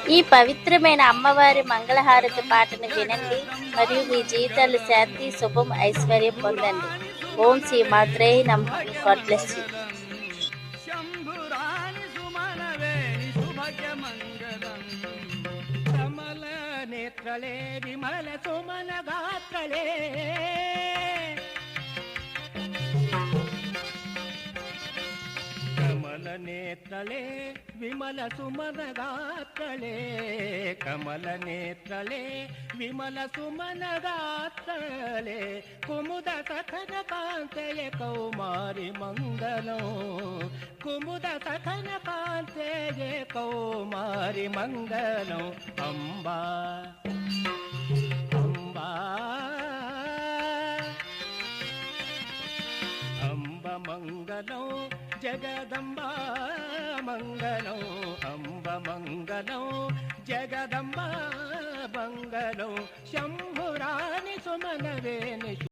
ఈ పవిత్రమైన అమ్మవారి మంగళహారతి పాటను వినండి మరియు మీ జీవితాలు శాంతి శుభం ఐశ్వర్యం పొందండి. ఓం శ్రీ మాత్రే నమః. God bless you. శంభురాణి సుమనవేణి శుభగ్య మంగళం కమల నేత్రలే విమల సుమన గాత్రలే కమల నేత్రలే విమల సుమన గాత్రలే కమల నేత్రలే విమల సుమన గాత్రలే కుముద సఖన కాంతయ కౌమారి మంగళం కుముద సఖన కాంతయ కౌమారి మంగళం అంబా అంబా అంబ మంగళం జగదంబా మంగళం అంబ మంగళం జగదంబా మంగళం శంభురాణి సుమనవేణి